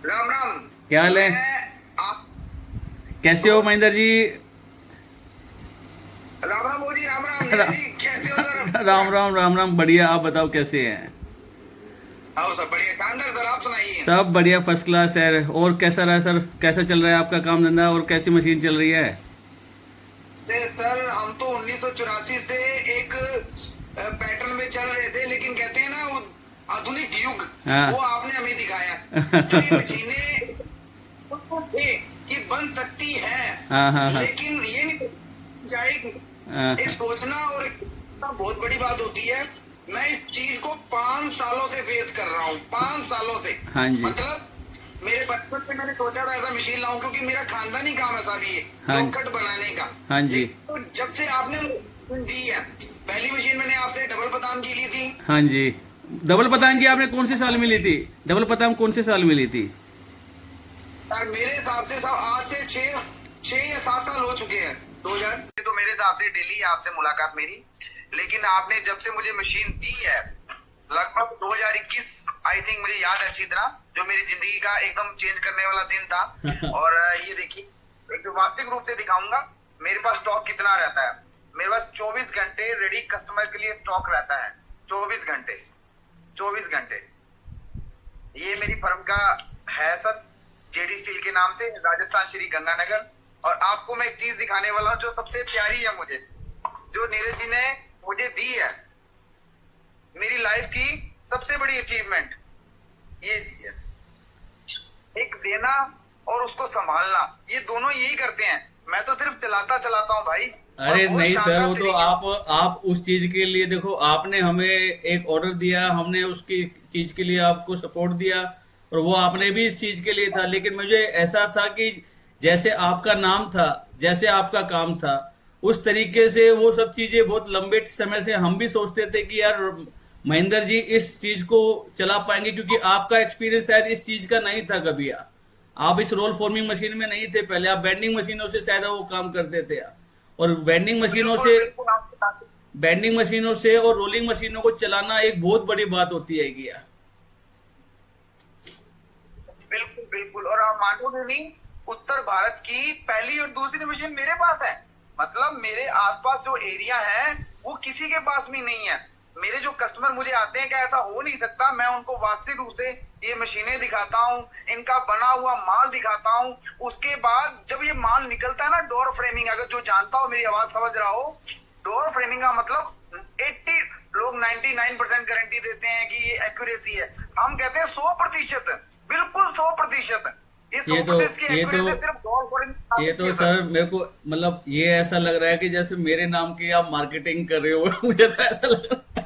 राम राम। क्या हाल है? आप कैसे तो हो महेंद्र जी? राम राम मोदी, राम राम नीरज रा, जी, कैसे हो सर? राम राम राम राम, बढ़िया। आप बताओ कैसे हैं? हाँ सब बढ़िया शानदार सर, आप सुनाइए। सब बढ़िया, फर्स्ट क्लास है। और कैसा रहा सर? कैसा चल रहा है आपका काम धंधा, और कैसी मशीन चल रही है? सर हम तो 1984 से एक पैटर्न में चल रहे थे, लेकिन कहते हैं ना वो आधुनिक युग, वो हाँ। आपने हमें दिखाया। जो ये मशीनें थे कि बन सकती है, हाँ हाँ हाँ लेकिन ये नहीं जाएगी। हाँ एक सोचना और एक करना बहुत बड़ी बात होती है। मैं इस चीज को 5 सालों से फेस कर रहा हूँ, 5 सालों से। हाँ जी। मतलब मेरे बचपन से मैंने सोचा था ऐसा मशीन लाऊं, क्योंकि मेरा खानदानी काम ऐसा भी है, हाँ चौखट बनाने का। हाँ जी। लेकिन तो जब से आपने मशीन दी है, पहली मशीन मैंने आपसे डबल पतान की ली थी। हाँ जी। डबल पतंग की आपने कौन से साल में ली की थी? डबल पतंग कौन से साल में ली थी? और मेरे हिसाब से सब आज से 6 6 या 7 साल हो चुके हैं। 2000 तो मेरे हिसाब से डेली आपसे मुलाकात मेरी। लेकिन आपने जब से मुझे मशीन दी है, लगभग 2021, आई थिंक, मुझे याद है अच्छी तरह, जो मेरी जिंदगी का एकदम चेंज करने वाला दिन था। और ये देखिए, एक तो वास्तविक रूप से दिखाऊंगा मेरे पास स्टॉक कितना रहता है। मेरे पास 24 घंटे रेडी कस्टमर के लिए स्टॉक रहता है। 24 घंटे, 24 घंटे। ये मेरी फर्म का है सर, जेडी स्टील के नाम से, राजस्थान श्री गंगानगर। और आपको मैं एक चीज दिखाने वाला हूँ जो सबसे प्यारी है मुझे, जो नीरज जी ने मुझे दी है। मेरी लाइफ की सबसे बड़ी अचीवमेंट ये चीज है। एक देना और उसको संभालना, ये दोनों यही करते हैं। मैं तो सिर्फ चलाता चलाता हूँ भाई। और अरे बहुत नहीं सर, शानदार वो तो तरीके आप उस चीज के लिए, देखो, आपने हमें एक ऑर्डर दिया, हमने उसकी चीज के लिए आपको सपोर्ट दिया, और वो आपने भी इस चीज के लिए था। लेकिन मुझे ऐसा था कि जैसे आपका नाम था, जैसे आपका काम था, उस तरीके से वो सब चीजें बहुत लंबे समय से हम भी सोचते थे कि यार महेंद्र जी इस चीज को चला पाएंगे, क्योंकि आपका एक्सपीरियंस शायद इस चीज का नहीं था कभी। आप इस रोल फॉर्मिंग मशीन में नहीं थे पहले, आप बेंडिंग मशीनों से शायद वो काम करते थे। और बिल्कुल बिल्कुल आपके साथ। बेंडिंग मशीनों से और रोलिंग मशीनों को चलाना एक बहुत बड़ी बात होती है क्या? बिल्कुल बिल्कुल, और आप मानोगे नहीं, उत्तर भारत की पहली और दूसरी मशीन मेरे पास है। मतलब मेरे आसपास जो एरिया है वो किसी के पास भी नहीं है। मेरे जो कस्टमर मुझे आते हैं, क्या ऐसा हो नहीं सकता, मैं उनको वास्तविक रूप से ये मशीनें दिखाता हूँ, इनका बना हुआ माल दिखाता हूँ। उसके बाद जब ये माल निकलता है ना, डोर फ्रेमिंग, अगर जो जानता हो, मेरी आवाज समझ रहा हो, डोर फ्रेमिंग का मतलब 80 लोग 99% गारंटी देते हैं कि ये एक्यूरेसी है। हम कहते हैं 100%, बिल्कुल 100%। ये ये सौ तो प्रतिशत की ये तो एक्यूरेसी सिर्फ डोर फ्रेमिंग आ ये सकती तो है सर। सर मेरे को, मतलब ये ऐसा लग रहा है कि जैसे मेरे नाम की आप मार्केटिंग कर रहे हो। मुझे तो ऐसा लग रहा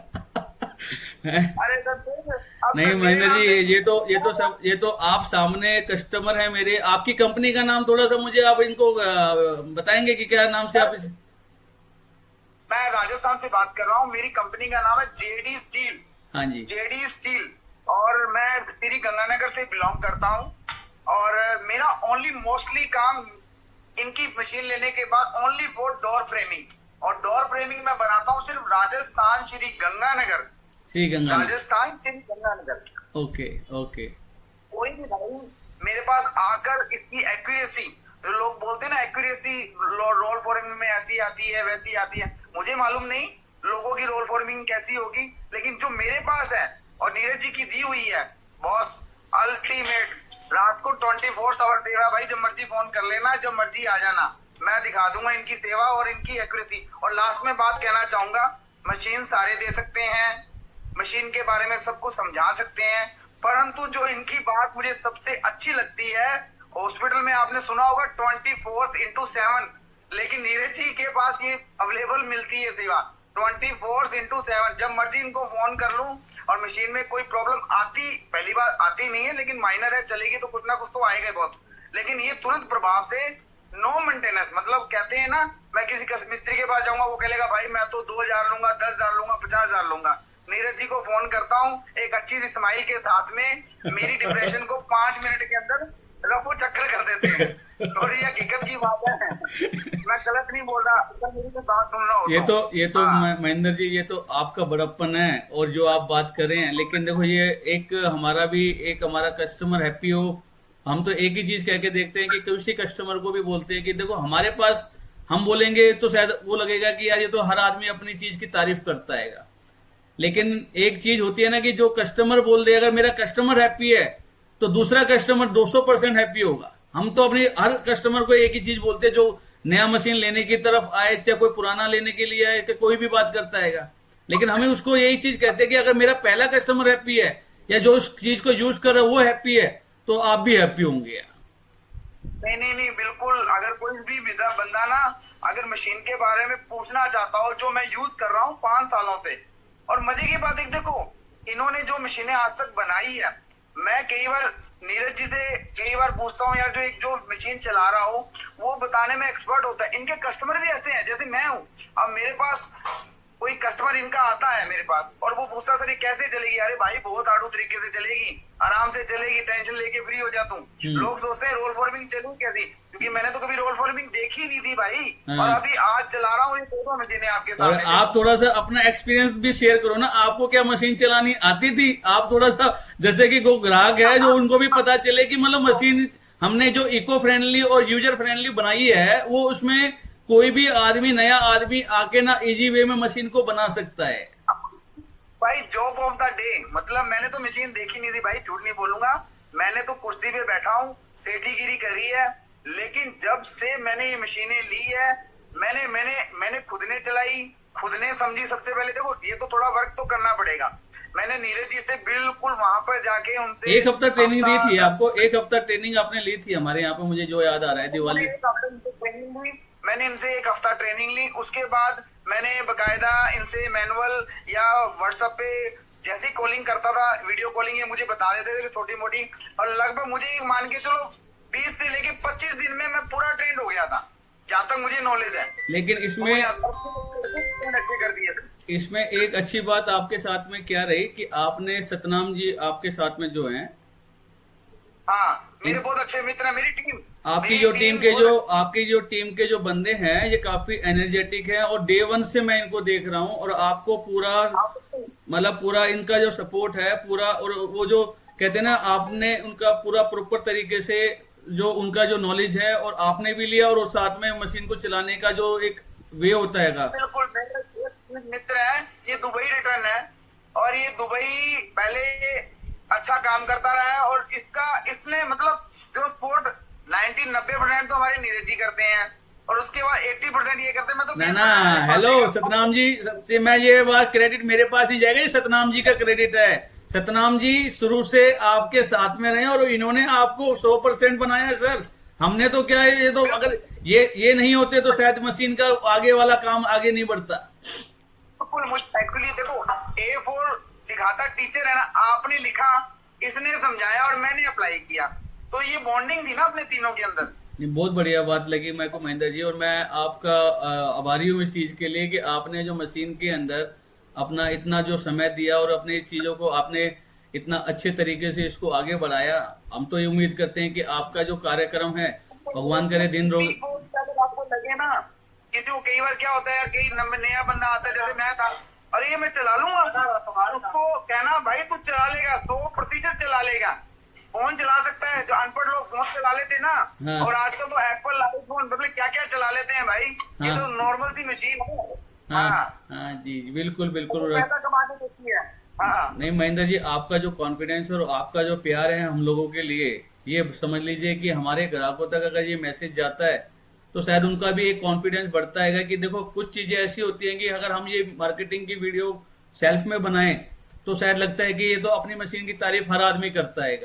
है। अरे सर अब नहीं सर मेरे महेंद्र जी, नाम से ये तो आप सामने कस्टमर है मेरे। आपकी कंपनी का नाम थोड़ा सा मुझे आप इनको बताएंगे कि क्या नाम से आप सर, मैं राजस्थान से बात कर रहा हूँ। मेरी कंपनी का नाम है जेडी स्टील। हाँ जी। JD steel. और मैं श्री गंगानगर से बिलोंग करता हूँ। और मेरा ओनली मोस्टली काम इनकी मशीन लेने के बाद ओनली फॉर डोर फ्रेमिंग। और डोर फ्रेमिंग मैं बनाता हूँ सिर्फ राजस्थान श्री गंगानगर। श्री गंगा ने। राजस्थान श्री गंगानगर। Okay okay. कोई भी भाई मेरे पास आकर इसकी एक्यूरेसी, जो लोग बोलते हैं ना एक्यूरेसी रोल फॉर्मिंग में ऐसी आती है वैसी आती है, मुझे मालूम नहीं लोगों की रोल फॉर्मिंग कैसी होगी, लेकिन जो मेरे पास है और नीरज जी की दी हुई है, बॉस अल्टीमेट। रात को 24 आवर सेवा भाई, जब मर्जी फोन कर लेना, जब मर्जी आ जाना, मैं दिखा दूंगा इनकी सेवा और इनकी एक्यूरेसी। और लास्ट में बात कहना चाहूंगा, मशीन सारे दे सकते हैं, मशीन के बारे में सबको समझा सकते हैं, परंतु जो इनकी बात मुझे सबसे अच्छी लगती है, हॉस्पिटल में आपने सुना होगा 24/7, लेकिन नीरज जी के पास ये अवेलेबल मिलती है सेवा 24/7। जब मर्जी इनको फोन कर लूं, और मशीन में कोई प्रॉब्लम आती, पहली बार आती नहीं है, लेकिन माइनर है, चलेगी तो कुछ ना कुछ तो आएगा बॉस। लेकिन ये तुरंत प्रभाव से नो मेंटेनेंस, मतलब कहते हैं ना, मैं किसी मिस्त्री के पास जाऊंगा, वो कहेगा भाई मैं तो 2,000 लूंगा, 10,000 लूंगा, 50,000 लूंगा। नीरज जी को फोन करता हूँ एक अच्छी सी स्माइल के साथ में, मेरी डिप्रेशन को 5 मिनट के अंदर रफू चक्कर कर देते हैं। थोड़ी हकीकत की बात है, मैं गलत नहीं बोल रहा, अगर मेरी तो बात सुन रहा हो ये तो हाँ। महेंद्र जी, ये तो आपका बड़प्पन है, और जो आप बात कर रहे हैं। लेकिन देखो, ये एक हमारा भी, एक हमारा कस्टमर हैप्पी हो, हम तो एक ही चीज कह के देखते हैं कि किसी कस्टमर को भी बोलते हैं कि देखो हमारे पास हम बोलेंगे तो शायद वो लगेगा कि यार ये तो हर आदमी अपनी चीज की तारीफ करता है, लेकिन एक चीज होती है ना कि जो कस्टमर बोल दे, अगर मेरा कस्टमर हैप्पी है तो दूसरा कस्टमर 200% हैप्पी होगा। हम तो अपनी हर कस्टमर को एक ही चीज बोलते हैं, जो नया मशीन लेने की तरफ आए चाहे कोई पुराना लेने के लिए आए, कोई भी बात करता है, लेकिन हमें उसको यही चीज कहते हैं कि अगर मेरा पहला कस्टमर हैप्पी है या जो उस चीज को यूज कर रहा है वो हैप्पी है तो आप भी हैप्पी होंगे। नहीं नहीं नहीं, बिल्कुल। अगर कोई भी बंदा ना अगर मशीन के बारे में पूछना चाहता हो, जो मैं यूज कर रहा हूँ 5 सालों से, और मजे की बात एक देखो, इन्होंने जो मशीनें आज तक बनाई है, मैं कई बार नीरज जी से कई बार पूछता हूँ यार, जो मशीन चला रहा हो वो बताने में एक्सपर्ट होता है। इनके कस्टमर भी ऐसे हैं जैसे मैं हूँ। अब मेरे पास कोई कस्टमर इनका आता है मेरे पास और वो पूछता सर ये कैसे चलेगी, अरे भाई बहुत आड़ू तरीके से चलेगी, आराम से चलेगी, टेंशन लेके फ्री हो जाता हूँ। लोग सोचते हैं रोल फॉर्मिंग चलेगी कैसी, क्योंकि मैंने तो कभी रोल फॉर्मिंग देखी नहीं थी भाई। और अभी आज चला रहा हूँ ये 2 मशीनें आपके सामने। और आप थोड़ा सा अपना एक्सपीरियंस भी शेयर करो ना, आपको क्या मशीन चलानी आती थी? आप थोड़ा सा, जैसे कि कोई ग्राहक है जो उनको भी पता चले कि मतलब मशीन हमने जो इको फ्रेंडली और यूजर फ्रेंडली बनाई है, वो उसमें कोई भी आदमी, नया आदमी आके ना इजी वे में मशीन को बना सकता है। भाई जॉब ऑफ द डे, मतलब मैंने तो मशीन देखी नहीं थी भाई, झूठ नहीं बोलूंगा। मैंने तो कुर्सी पे बैठा हूँ, सेठीगिरी करी है, लेकिन जब से मैंने ये मशीनें ली है, मैंने खुद ने चलाई, खुद ने समझी। सबसे पहले देखो ये तो थोड़ा वर्क तो करना पड़ेगा। मैंने नीरज जी से बिल्कुल वहां पर जाके उनसे 1 हफ्ता ट्रेनिंग दी थी आपको, 1 हफ्ता ट्रेनिंग आपने ली थी हमारे यहाँ पे, मुझे जो याद आ रहा है दिवाली। मैंने इनसे 1 हफ्ता ट्रेनिंग ली, उसके बाद मैंने बकायदा इनसे मैनुअल या व्हाट्सएप पे जैसी कॉलिंग करता था, वीडियो कॉलिंग, ये मुझे बता देते थे छोटी मोटी, और लगभग मुझे मान के चलो 20 से लेके 25 दिन में मैं पूरा ट्रेंड हो गया था, जहां तक मुझे नॉलेज है। लेकिन इसमें एक अच्छी बात आपके साथ में क्या रही कि आपने सतनाम जी आपके साथ में जो हैं, हाँ मेरे बहुत अच्छे मित्र हैं, मेरी टीम, आपकी जो टीम के जो बंदे हैं ये काफी एनर्जेटिक हैं, और डे 1 से मैं इनको देख रहा हूँ, और आपको पूरा मतलब पूरा इनका जो सपोर्ट है पूरा, और वो जो कहते हैं ना आपने उनका पूरा प्रॉपर तरीके से जो उनका जो नॉलेज है और आपने भी लिया, और साथ में मशीन को चलाने का जो एक वे होता है। बिल्कुल, मेरे मित्र है, ये दुबई रिटर्न है, और ये दुबई पहले अच्छा काम करता रहा है, और इसने मतलब जो स्पोर्ट 90% तो हमारे नीरज जी करते हैं, और उसके बाद 80% ये करते हैं। मैं तो ना हेलो सतनाम जी, मैं ये बात क्रेडिट मेरे पास ही जाएगा, ये सतनाम जी का क्रेडिट है। सतनाम जी शुरू से आपके साथ में रहे और इन्होंने आपको 100% बनाया है सर। हमने तो क्या है, ये तो अगर ये नहीं होते तो शायद मशीन का आगे वाला काम आगे नहीं बढ़ता। एक्चुअली देखो A4 सिखाता टीचर है ना, आपने लिखा, इसने समझाया और मैंने अप्लाई किया, तो ये बॉन्डिंग थी ना अपने तीनों के अंदर। बहुत बढ़िया बात लगी मेरे को महेंद्र जी, और मैं आपका आभारी हूँ इस चीज के लिए कि आपने जो मशीन के अंदर अपना इतना जो समय दिया और अपने इस चीजों को आपने इतना अच्छे तरीके से इसको आगे बढ़ाया। हम तो ये उम्मीद करते हैं कि आपका जो कार्यक्रम है भगवान करे दिन रोज आपको लगे ना, किसी को कई बार क्या होता है, कई नया बंदा आता है, जैसे मैं था, अरे ये मैं चला लूंगा, उसको कहना भाई तू चला लेगा, 100% चला लेगा, फोन चला सकता है। जो अनपढ़ लोग फोन चला लेते ना, और आजकल तो एप्पल आईफोन मतलब क्या क्या चला लेते हैं भाई, ये तो नॉर्मल सी मशीन है। हाँ जी बिल्कुल बिल्कुल। पैसा कमाने देती है। नहीं महेंद्र जी, आपका जो कॉन्फिडेंस और आपका जो प्यार है हम लोगों के लिए, ये समझ लीजिए कि हमारे ग्राहकों तक अगर ये मैसेज जाता है तो शायद उनका भी एक कॉन्फिडेंस बढ़ता है कि देखो कुछ चीजें ऐसी होती हैं कि अगर हम ये मार्केटिंग की वीडियो सेल्फ में बनाएं तो शायद लगता है कि ये तो अपनी मशीन की तारीफ हर आदमी करता है,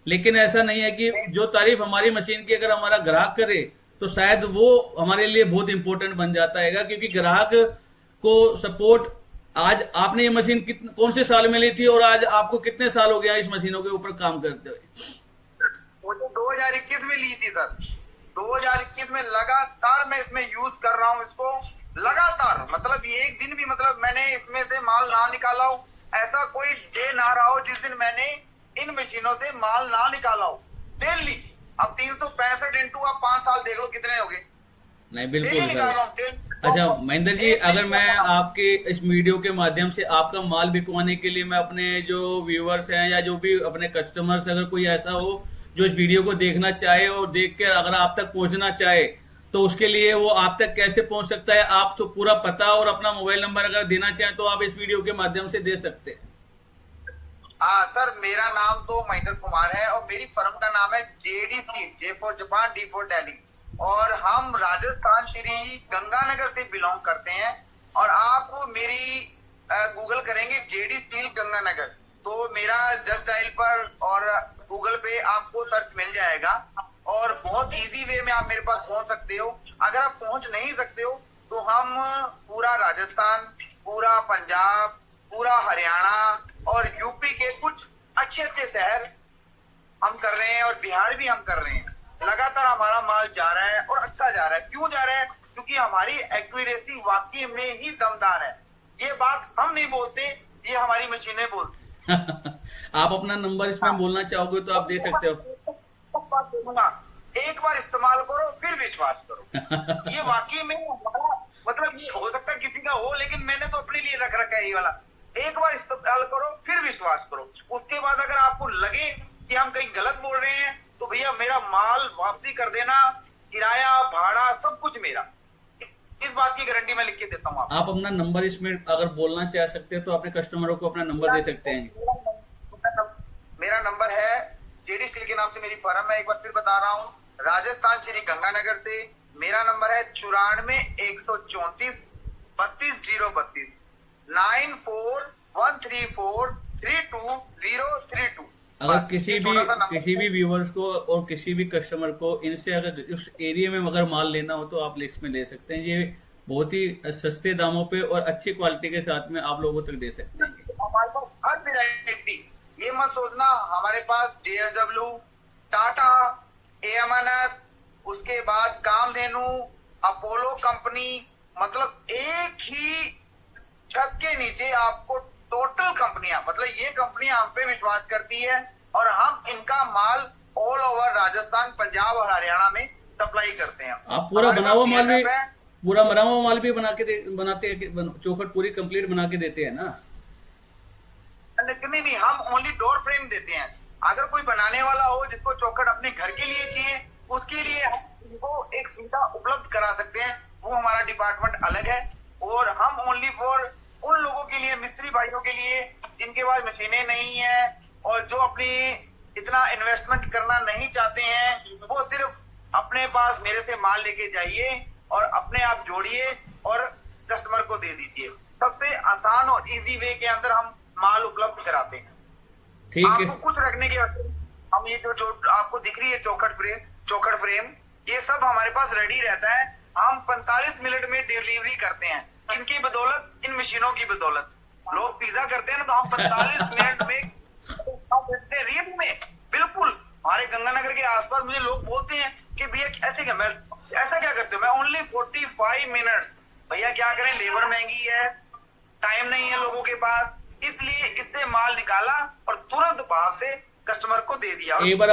लेकिन ऐसा नहीं है कि जो तारीफ हमारी मशीन की अगर हमारा ग्राहक करे तो शायद वो हमारे लिए बहुत इंपॉर्टेंट बन जाता है, क्योंकि ग्राहक को सपोर्ट, आज आपने ये मशीन कौन से साल में ली थी और आज आपको कितने साल हो गया इस मशीनों के ऊपर काम करते हुए? मुझे 2021 में ली थी सर, 2021 में लगातार मैं इसमें यूज कर रहा हूँ इसको, लगातार, मतलब ये एक दिन भी मतलब मैंने इसमें से माल ना निकाला हो, ऐसा कोई डे ना रहा हो जिस दिन मैंने इन मशीनों से माल ना निकाला हो। डेली, अब 365 इंटू आप 5 साल देख लो कितने हो गए। नहीं बिल्कुल। अच्छा महेंद्र जी, अगर मैं आपके इस वीडियो के माध्यम से आपका माल बिकवाने के लिए मैं अपने जो व्यूअर्स हैं या जो भी अपने कस्टमर्स, अगर कोई ऐसा हो जो इस वीडियो को देखना चाहे और देख कर अगर आप तक पहुंचना चाहे तो उसके लिए वो आप तक कैसे पहुंच सकता है? आप तो पूरा पता और अपना मोबाइल नंबर अगर देना चाहें तो आप इस वीडियो के माध्यम से दे सकते हैं। हाँ सर, मेरा नाम तो महेंद्र कुमार है और मेरी फर्म का नाम है JD steel, J for Japan, D for Delhi, और हम राजस्थान श्री गंगानगर से बिलोंग करते हैं। और आप मेरी गूगल करेंगे जेडी स्टील गंगानगर तो मेरा जस्ट डायल पर और गूगल पे आपको सर्च मिल जाएगा और बहुत इजी वे में आप मेरे पास पहुंच सकते हो। अगर आप पहुंच नहीं सकते हो तो हम पूरा राजस्थान, पूरा पंजाब, पूरा हरियाणा और यूपी के कुछ अच्छे अच्छे शहर हम कर रहे हैं और बिहार भी हम कर रहे हैं। लगातार हमारा माल जा रहा है और अच्छा जा रहा है। क्यों जा रहा है? क्योंकि हमारी एक्यूरेसी वाकई में ही दमदार है। ये बात हम नहीं बोलते, ये हमारी मशीनें बोलती। आप अपना नंबर इसमें बोलना चाहोगे तो आप दे सकते हो। एक बार इस्तेमाल करो फिर विश्वास करो। ये वाकई में हमारा मतलब हो सकता है किसी का हो, लेकिन मैंने तो अपने लिए रख रखा है ये वाला। एक बार इस्तेमाल करो फिर विश्वास करो। उसके बाद अगर आपको लगे कि हम कहीं गलत बोल रहे हैं तो भैया मेरा माल वापसी कर देना, किराया भाड़ा सब कुछ मेरा। इस बात की गारंटी मैं लिख के देता हूँ आपको। आप अपना नंबर इसमें अगर बोलना चाह सकते हैं तो अपने कस्टमरों को अपना नंबर दे सकते हैं। मेरा नंबर है, जेडी स्टील के नाम से मेरी फर्म है, एक बार फिर बता रहा हूँ, राजस्थान श्री गंगानगर से। मेरा नंबर है 94-134-32-032, 94-134-32-032। अगर किसी भी व्यूवर्स को और किसी भी कस्टमर को इनसे अगर उस एरिया में अगर माल लेना हो तो आप लिस्ट में ले सकते हैं। ये बहुत ही सस्ते दामों पे और अच्छी क्वालिटी के साथ में आप लोगों तक दे सकते हैं। हमारे पास हर वैरायटी, ये मत सोचना हमारे पास JSW, टाटा, AMNS, उसके बाद कामधेनु, अपोलो कंपनी, मतलब एक ही छत के नीचे आपको टोटल कंपनियां, मतलब ये कंपनियां हम पे विश्वास करती है और हम इनका माल ऑल ओवर राजस्थान, पंजाब और हरियाणा में सप्लाई करते हैं। आप पूरा बना हुआ माल भी बनाते हैं, चौखट पूरी कंप्लीट बना के देते हैं ना? नहीं, हम ओनली डोर फ्रेम देते हैं। अगर कोई बनाने वाला हो जिसको चौखट अपने घर के लिए चाहिए, उसके लिए हम उनको एक सुविधा उपलब्ध करा सकते हैं, वो हमारा डिपार्टमेंट अलग है। और हम ओनली फॉर उन लोगों के लिए, मिस्त्री भाइयों के लिए जिनके पास मशीनें नहीं है और जो अपनी इतना इन्वेस्टमेंट करना नहीं चाहते हैं, वो सिर्फ अपने पास मेरे से माल लेके जाइए और अपने आप जोड़िए और कस्टमर को दे दीजिए। सबसे आसान और इजी वे के अंदर हम माल उपलब्ध कराते हैं। ठीक है। आपको कुछ रखने की हम ये जो आपको दिख रही है चौखट फ्रेम, ये सब हमारे पास रेडी रहता है। हम 45 मिनट में डिलीवरी करते हैं। इनकी बदौलत, इन मशीनों की बदौलत। लोग पिज्जा करते हैं ना, तो हम 45 मिनट में रियल में बिल्कुल। हमारे गंगानगर के आसपास मुझे लोग बोलते हैं कि भैया ऐसे क्या, मैं ऐसा क्या करते हो? मैं ओनली 45 मिनट्स। भैया क्या करें, लेबर महंगी है, टाइम नहीं है लोगों के पास, इसलिए इससे माल निकाला और तुरंत भाव से कस्टमर को दे दिया। एक बार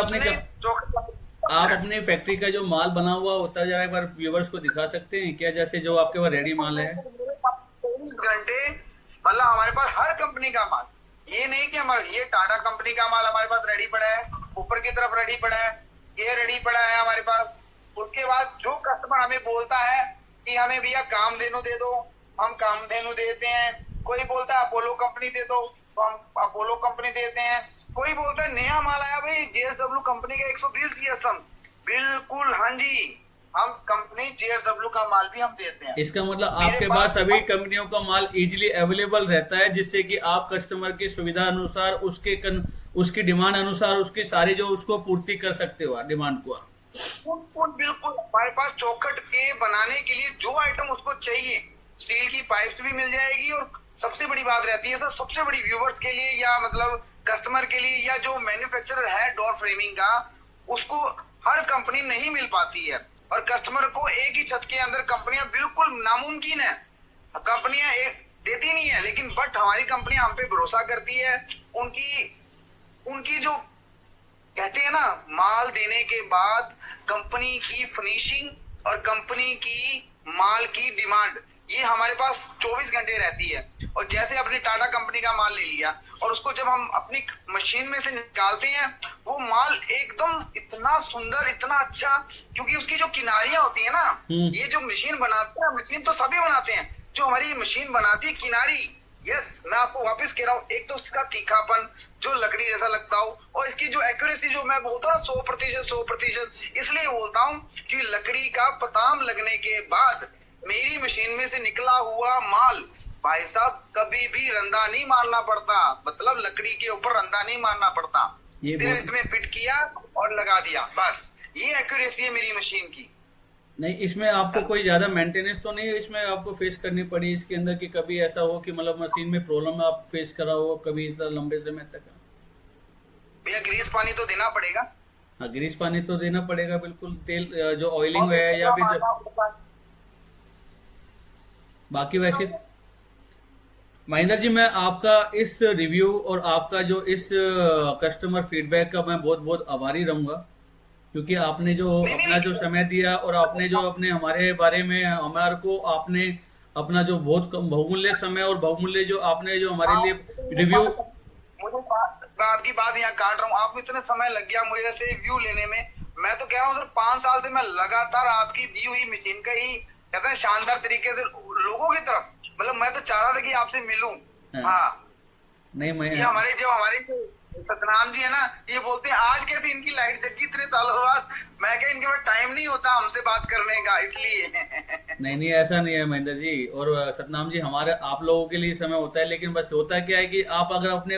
आप अपने फैक्ट्री का जो माल बना हुआ होता है जरा एक बार व्यूवर्स को दिखा सकते हैं क्या? जैसे जो आपके पास रेडी माल है। 24 घंटे मतलब हमारे पास हर कंपनी का माल, ये नहीं कि हमारे ये टाटा कंपनी का माल हमारे पास रेडी पड़ा है, ऊपर की तरफ रेडी पड़ा है, ये रेडी पड़ा है हमारे पास। उसके बाद जो कस्टमर हमें बोलता है कि हमें भैया कामधेनु दे दो, हम कामधेनु देते हैं। कोई बोलता है अपोलो कंपनी दे दो, तो हम अपोलो कंपनी देते हैं। कोई बोलता है नया माल आया भाई JSW कंपनी का 120 GSM, बिल्कुल हाँ जी, हम कंपनी JSW का माल भी हम देते हैं। इसका मतलब आपके पास सभी कंपनियों का माल इजीली अवेलेबल रहता है, जिससे कि आप कस्टमर की सुविधा अनुसार उसकी डिमांड अनुसार उसकी सारी जो उसको पूर्ति कर सकते हो डिमांड को। बिल्कुल हमारे पास चौखट के बनाने के लिए जो आइटम उसको चाहिए, स्टील की पाइप्स भी मिल जाएगी। और सबसे बड़ी बात रहती है सर, सबसे बड़ी व्यूवर्स के लिए या मतलब कस्टमर के लिए या जो मैन्युफैक्चरर है डोर फ्रेमिंग का, उसको हर कंपनी नहीं मिल पाती है। और कस्टमर को एक ही छत के अंदर कंपनियां बिल्कुल नामुमकिन है, कंपनियां एक देती नहीं है, लेकिन बट हमारी कंपनियां हम पे भरोसा करती है। उनकी जो कहते हैं ना, माल देने के बाद कंपनी की फिनिशिंग और कंपनी की माल की डिमांड, ये हमारे पास 24 घंटे रहती है। और जैसे अपनी टाटा कंपनी का माल ले लिया और उसको जब हम अपनी मशीन में से निकालते हैं, वो माल एकदम इतना सुंदर, इतना अच्छा, क्योंकि उसकी जो किनारियां होती है ना, ये जो मशीन बनाते हैं, मशीन तो सभी बनाते हैं, जो हमारी मशीन बनाती है किनारी, यस मैं आपको वापस कह रहा हूँ, एक तो इसका तीखापन जो लकड़ी जैसा लगता हो, और इसकी जो एक्यूरेसी जो मैं बोलता हूँ 100%, इसलिए बोलता हूँ कि लकड़ी का पताम लगने के बाद मेरी मशीन में से निकला हुआ माल, भाई साहब कभी भी रंदा नहीं मारना पड़ता, मतलब लकड़ी के ऊपर रंदा नहीं मारना पड़ता, सिर्फ इसमें फिट किया और लगा दिया, बस ये एक्यूरेसी है मेरी मशीन की। नहीं, इसमें आपको कोई ज्यादा मेंटेनेंस तो नहीं इसमें आपको फेस करनी पड़ी इसके अंदर, कि कभी ऐसा हो कि मतलब मशीन में प्रॉब्लम आप फेस करा हो कभी इतना लंबे समय तक? भैया ग्रीस पानी तो देना पड़ेगा। हाँ, ग्रीस पानी तो देना पड़ेगा बिल्कुल, तेल जो ऑयलिंग है या फिर जो बाकी। वैसे महेंद्र जी, मैं आपका इस रिव्यू और आपका जो इस कस्टमर फीडबैक का मैं बहुत बहुत आभारी रहूंगा, क्योंकि आपने जो अपना जो समय दिया और आपने जो अपने हमारे बारे में हमारे को आपने अपना जो बहुत बहुमूल्य समय और बहुमूल्य जो आपने जो हमारे लिए रिव्यू। मुझे मैं आपकी बात यहाँ काट रहा हूँ, आपको इतना समय लग गया मुझे से व्यू लेने में। मैं तो कह रहा हूँ सर 5 साल से मैं लगातार आपकी दी हुई मशीन का ही कहते हैं शानदार तरीके से लोगों की तरफ, मतलब मैं तो चाह रहा था कि आपसे मिलूं। हाँ नहीं, मैं ये हमारे जो सतनाम जी है ना, ये बोलते हैं आज कैसे इनकी लाइट जगी इतने सालों बाद, मैं क्या इनके पास टाइम नहीं होता हमसे बात करने का, इसलिए। नहीं, ऐसा नहीं है महेंद्र जी और सतनाम जी, हमारे आप लोगों के लिए समय होता है, लेकिन बस होता क्या है कि आप अगर अपने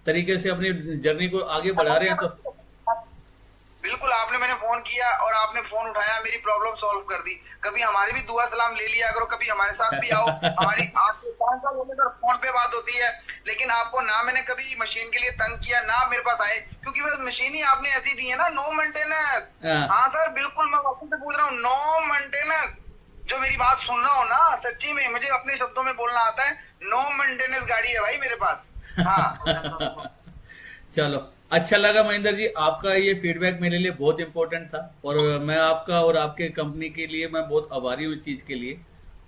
तरीके से अपनी जर्नी को आगे बढ़ा रहे हैं तो बिल्कुल, आपने मैंने फोन किया और आपने फोन उठाया, मेरी प्रॉब्लम सॉल्व कर दी। कभी हमारी भी दुआ सलाम ले लिया करो, कभी हमारे साथ भी आओ, हमारी आपके 5 साल होने पर फोन पे बात होती है, लेकिन आपको ना मैंने कभी मशीन के लिए तंग किया, ना मेरे पास आए, क्योंकि वो मशीन ही आपने ऐसी दी है ना, नो मेंटेनेंस। हाँ सर बिल्कुल, मैं वापस से पूछ रहा हूँ, नो मेंटेनेंस। जो मेरी बात सुन रहा हो ना, सच्ची में मुझे अपने शब्दों में बोलना आता है, नो मेंटेनेंस गाड़ी है भाई मेरे पास। हाँ चलो, अच्छा लगा महेंद्र जी, आपका ये फीडबैक मेरे लिए बहुत इंपॉर्टेंट था और मैं आपका और आपके कंपनी के लिए मैं बहुत आभारी हूँ इस चीज के लिए,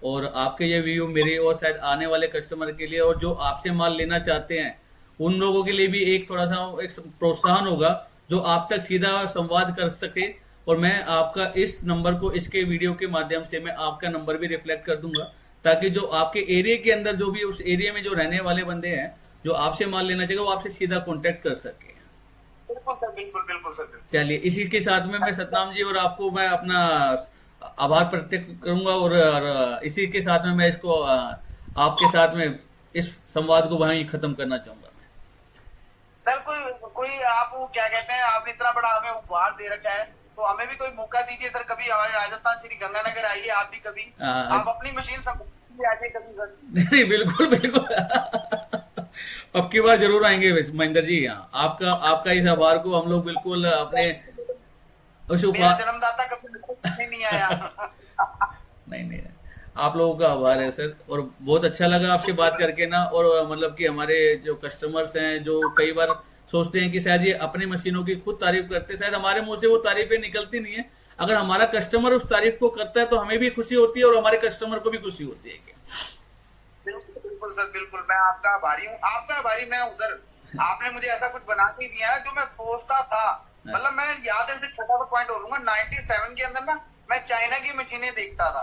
और आपके ये व्यू मेरे और शायद आने वाले कस्टमर के लिए और जो आपसे माल लेना चाहते हैं उन लोगों के लिए भी एक थोड़ा सा एक प्रोत्साहन होगा जो आप तक सीधा संवाद कर सके। और मैं आपका इस नंबर को इसके वीडियो के माध्यम से मैं आपका नंबर भी रिफ्लेक्ट कर दूंगा, ताकि जो आपके एरिया के अंदर जो भी उस एरिया में जो रहने वाले बंदे हैं जो आपसे माल लेना चाहिए वो आपसे सीधा कांटेक्ट कर सके। बिल्कुल सर, बिल्कुल बिल्कुल सर। चलिए, इसी के साथ में मैं सतनाम जी और आपको मैं अपना आभार प्रकट करूंगा और इसी के साथ में मैं इसको आपके साथ में इस संवाद को वहीं खत्म करना चाहूंगा। सर कोई आप क्या कहते हैं, आपने इतना बड़ा हमें उपहार दे रखा है, तो हमें भी कोई मौका दीजिए सर, कभी हमारे राजस्थान श्री गंगानगर आइए आप भी कभी, आप अपनी मशीन आइए कभी सर। नहीं, बिल्कुल बिल्कुल अब की बार जरूर आएंगे महेंद्र जी यहाँ। आपका इस आभार को हम लोग बिल्कुल अपने उस उपहार, जन्मदाता कभी नहीं आया। नहीं, आप लोगों का आभार है सर, और बहुत अच्छा लगा आपसे बात करके ना। और मतलब कि हमारे जो कस्टमर्स हैं जो कई बार सोचते हैं कि शायद ये अपनी मशीनों की खुद तारीफ करते हैं, शायद हमारे मुंह से वो तारीफें निकलती नहीं है। अगर हमारा कस्टमर उस तारीफ को करता है तो हमें भी खुशी होती है और हमारे कस्टमर को भी खुशी होती है। बिल्कुल सर, बिल्कुल मैं आपका आभारी हूँ, आपका आभारी मैं हूँ सर। आपने मुझे ऐसा कुछ बना के दिया है जो मैं सोचता था, मतलब मैंने याद है, छोटा सा पॉइंट बोलूंगा, 97 के अंदर ना मैं चाइना की मशीनें देखता था।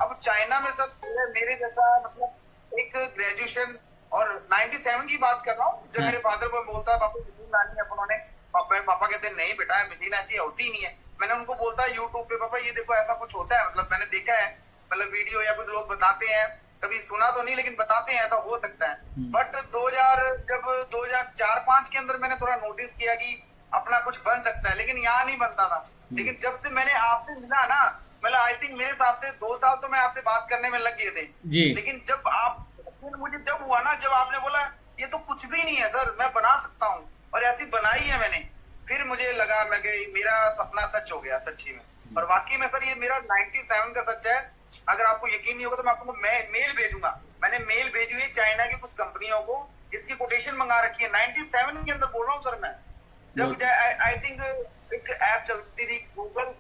अब चाइना में सब मेरे जैसा मतलब एक ग्रेजुएशन, और 97 की बात कर रहा हूँ, जब मेरे फादर को बोलता है पापा मशीन लानी है, उन्होंने पापा कहते नहीं बेटा मशीन ऐसी होती नहीं है। मैंने उनको बोलता है यूट्यूब पे पापा ये देखो ऐसा कुछ होता है, मतलब मैंने देखा है, मतलब वीडियो या कुछ लोग बताते हैं, कभी सुना तो नहीं लेकिन बताते हैं ऐसा हो सकता है। बट 2004-5 के अंदर मैंने थोड़ा नोटिस किया कि अपना कुछ बन सकता है, लेकिन यहाँ नहीं बनता था। लेकिन जब से मैंने आपसे मिला ना, मतलब आई थिंक मेरे हिसाब से 2 साल तो मैं आपसे बात करने में लग गए थे जी। लेकिन जब आप मुझे जब हुआ ना, जब आपने बोला ये तो कुछ भी नहीं है सर, मैं बना सकता हूँ, और ऐसी बनाई है मैंने, फिर मुझे लगा मैं मेरा सपना सच हो गया सच्ची में। और वाकई में सर ये मेरा 97 का सच है। अगर आपको यकीन नहीं होगा तो मैं आपको मेल भेजूंगा, मैंने मेल भेजी हुई चाइना की कुछ कंपनियों को, इसकी कोटेशन मंगा रखी है 97 के अंदर बोल रहा हूँ सर मैं। जब आई थिंक एक ऐप चलती थी गूगल,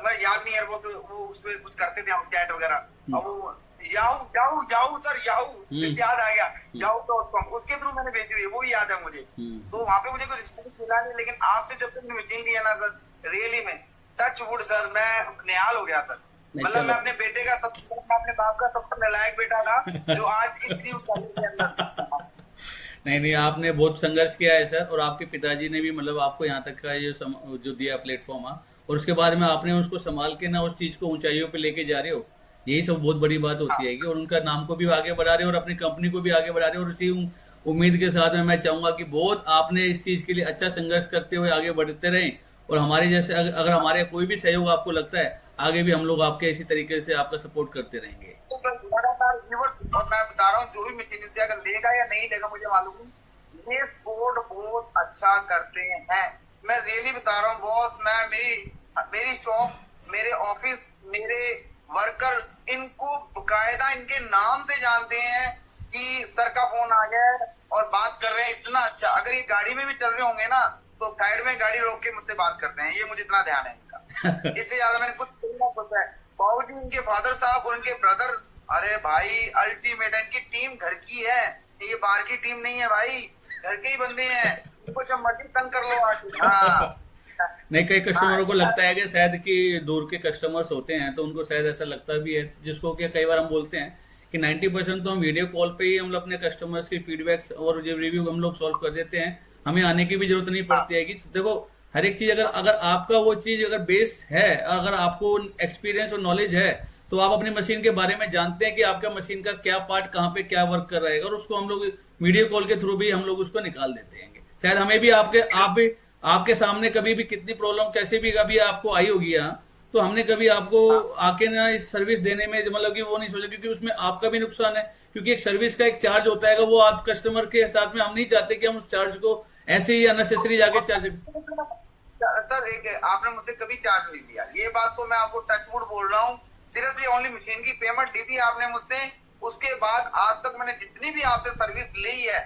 मैं याद नहीं है वो उस पर कुछ करते थे हम चैट वगैरह, और वो Yahoo Yahoo Yahoo sir, Yahoo याद आ गया, yahoo.com, उसके थ्रू मैंने भेजी हुई है, वो ही याद है मुझे। तो वहाँ पे मुझे कोई रिस्पॉन्स मिला नहीं, लेकिन आपसे जब तक मशीन लिया ना सर, रियली में टच वुड सर, मैं निहाल हो गया सर। मतलब मैं अपने बेटे का मैं अपने बाप का सबसे नालायक बेटा था जो आज इतनी ऊंचाई के अंदर। नहीं, आपने बहुत संघर्ष किया है सर, और आपके पिताजी ने भी मतलब आपको यहाँ तक का जो दिया प्लेटफॉर्म, और उसके बाद में आपने उसको संभाल के ना उस चीज को ऊंचाइयों पे लेके जा रहे हो, यही सब बहुत बड़ी बात होती है। और उनका नाम को भी आगे बढ़ा रहे हो और अपनी कंपनी को भी आगे बढ़ा रहे हो, और इसी उम्मीद के साथ में मैं चाहूंगा कि बहुत आपने इस चीज के लिए अच्छा संघर्ष करते हुए आगे बढ़ते रहें, और हमारे जैसे अगर हमारे कोई भी सहयोग आपको लगता है, आगे भी हम लोग आपके इसी तरीके से आपका सपोर्ट करते रहेंगे। लगातार व्यूअर्स, और मैं बता रहा हूँ जो भी मशीन से अगर लेगा या नहीं लेगा मुझे मालूम नहीं, ये स्पोर्ट बहुत अच्छा करते हैं। मैं रियली बता रहा हूँ बॉस, मैं मेरी शॉप, मेरे ऑफिस, मेरे वर्कर इनको बकायदा इनके नाम से जानते हैं कि सर का फोन आ गया है और बात कर रहे हैं, इतना अच्छा। अगर ये गाड़ी में भी चल रहे होंगे ना तो साइड में गाड़ी रोक के मुझसे बात करते हैं, ये मुझे इतना ध्यान है इनका। इससे ज्यादा मैंने कुछ नहीं पता है। बाबूजी, इनके फादर साहब और इनके ब्रदर, अरे भाई अल्टीमेट, इनकी टीम घर की है, ये बाहर की टीम नहीं है भाई, घर के ही बंदे हैं, इनको जब मर्जी तंग कर लो आके। हाँ नहीं, कई कस्टमरों को लगता है कि शायद कि दूर के कस्टमर्स होते हैं तो उनको शायद ऐसा लगता भी है, जिसको कि कई बार हम बोलते हैं कि 90% तो हम वीडियो कॉल पे ही हम लोग अपने कस्टमर्स की फीडबैक और जो रिव्यू हम लोग सॉल्व कर देते हैं, हमें आने की भी जरूरत नहीं पड़ती है। कि देखो, हर एक चीज अगर आपका वो चीज अगर बेस है, अगर आपको एक्सपीरियंस और नॉलेज है, तो आप अपनी मशीन के बारे में जानते हैं कि आपका मशीन का क्या पार्ट कहाँ पे क्या वर्क कर रहा है, और उसको हम लोग वीडियो कॉल के थ्रू भी हम लोग उसको निकाल देते हैं। शायद हमें भी आपके सामने कभी भी कितनी प्रॉब्लम कैसे भी कभी आपको आई होगी यहाँ, तो हमने कभी आपको आके ना इस सर्विस देने में मतलब कि वो नहीं सोचा, क्योंकि उसमें आपका भी नुकसान है, क्योंकि एक सर्विस का एक चार्ज होता है, वो आप कस्टमर के साथ में हम नहीं चाहते कि हम उस चार्ज को ऐसे ही अननेसेसरी जाके चार्ज। सर एक आपने मुझसे कभी चार्ज नहीं दिया, ये बात तो मैं आपको टच वुड बोल रहा हूँ। सीरियसली ओनली मशीन की पेमेंट ली थी आपने मुझसे, उसके बाद आज तक मैंने जितनी भी आपसे सर्विस ली है,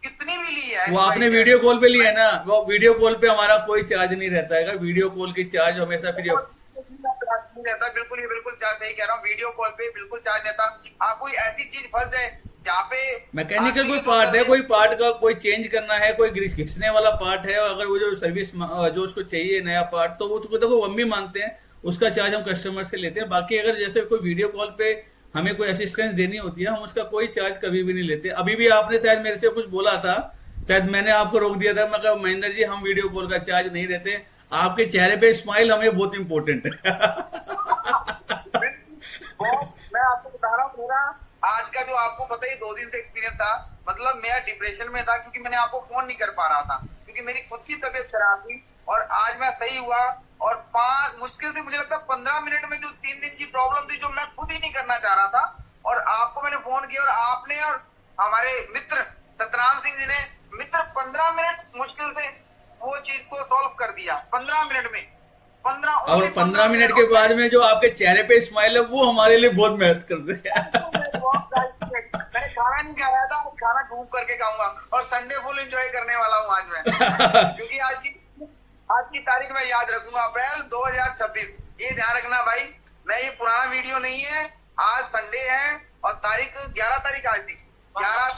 कितनी भी ली है, वो आपने वीडियो कॉल पे लिया है ना, वो वीडियो कॉल पे हमारा कोई चार्ज नहीं रहता है, वीडियो कॉल की चार्ज हमेशा फ्री रहता। बिल्कुल, ये बिल्कुल चार्ज सही कह रहा हूँ, वीडियो कॉल पे बिल्कुल चार्ज रहता। आप कोई ऐसी चीज फंस जाए जहाँ पे मैकेनिकल कोई पार्ट है, कोई पार्ट का कोई चेंज करना है, कोई घिसने वाला पार्ट है, अगर वो जो सर्विस जो उसको चाहिए नया पार्ट, तो वो तो देखो हम भी मानते हैं, उसका चार्ज हम कस्टमर से लेते हैं। बाकी अगर जैसे कोई वीडियो कॉल पे हमें कोई असिस्टेंस देनी होती है, हम उसका कोई चार्ज कभी भी नहीं लेते। अभी भी आपने शायद मेरे से कुछ बोला था, शायद मैंने आपको रोक दिया था, मैं कहा महेंद्र जी हम वीडियो कॉल का चार्ज नहीं लेते, आपके चेहरे पे स्माइल हमें बहुत इंपॉर्टेंट है। मैं आपको बता रहा हूँ, मेरा आज का जो आपको पता ही 2 दिन से एक्सपीरियंस था, मतलब मैं डिप्रेशन में था, क्योंकि मैंने आपको फोन नहीं कर पा रहा था, क्योंकि मेरी खुद की तबीयत खराब थी। और आज मैं सही हुआ, और 5 मुश्किल से मुझे लगता है 15 मिनट में जो 3 दिन की प्रॉब्लम थी, जो मैं खुद ही नहीं करना चाह रहा था, और आपको मैंने फोन किया, और आपने और हमारे मित्र सतनाम सिंह जी ने 15 मिनट मुश्किल से वो चीज को सॉल्व कर दिया, 15 मिनट में। 15 मिनट के बाद में जो आपके चेहरे पे स्माइल है, वो हमारे लिए बहुत मेहनत करते हैं। मैंने खाना नहीं खाया था, खाना घूम करके खाऊंगा, और संडे फुल एंजॉय करने वाला हूँ आज मैं, क्योंकि आज की तारीख में याद रखूंगा, अप्रैल 2026। ये ध्यान रखना भाई, मैं ये पुराना वीडियो नहीं है, आज संडे है और तारीख 11 तारीख आज थी, 12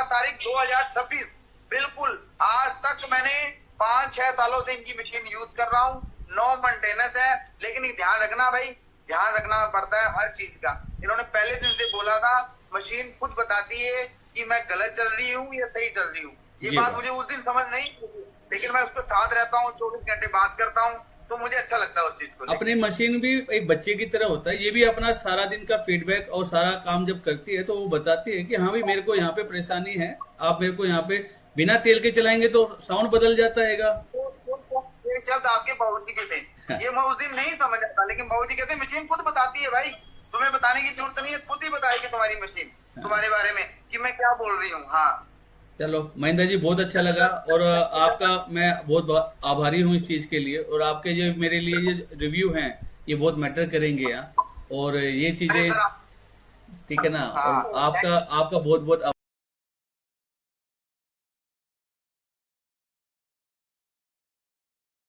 तारीख 2026। बिल्कुल आज तक मैंने 5-6 सालों से इनकी मशीन यूज कर रहा हूँ, नो मेंटेनेंस है, लेकिन ध्यान रखना भाई, ध्यान रखना पड़ता है हर चीज का। इन्होंने पहले दिन से बोला था, मशीन खुद बताती है कि मैं गलत चल रही हूँ या सही चल रही हूँ। ये बात मुझे उस दिन समझ नहीं, लेकिन मैं उसके साथ रहता हूँ, 24 घंटे बात करता हूँ, तो मुझे अच्छा लगता है उस चीज को। अपनी मशीन भी एक बच्चे की तरह होता है, ये भी अपना सारा दिन का फीडबैक और सारा काम जब करती है, तो वो बताती है कि हाँ भाई मेरे को यहाँ पे परेशानी है, आप मेरे को यहाँ पे बिना तेल के चलाएंगे तो साउंड बदल जाता है। ये शब्द आपके बाबूजी के थे, ये मैं उस दिन नहीं समझ आता, लेकिन बाबूजी कहते मशीन खुद बताती है भाई, तुम्हें बताने की जरूरत नहीं है, खुद ही बताएगी तुम्हारी मशीन तुम्हारे बारे में कि मैं क्या बोल रही हूँ। हाँ चलो महेंद्र जी, बहुत अच्छा लगा, और आपका मैं बहुत आभारी हूँ इस चीज के लिए, और आपके जो मेरे लिए ये रिव्यू हैं ये बहुत मैटर करेंगे यहाँ, और ये चीजें ठीक है ना। और आपका बहुत बहुत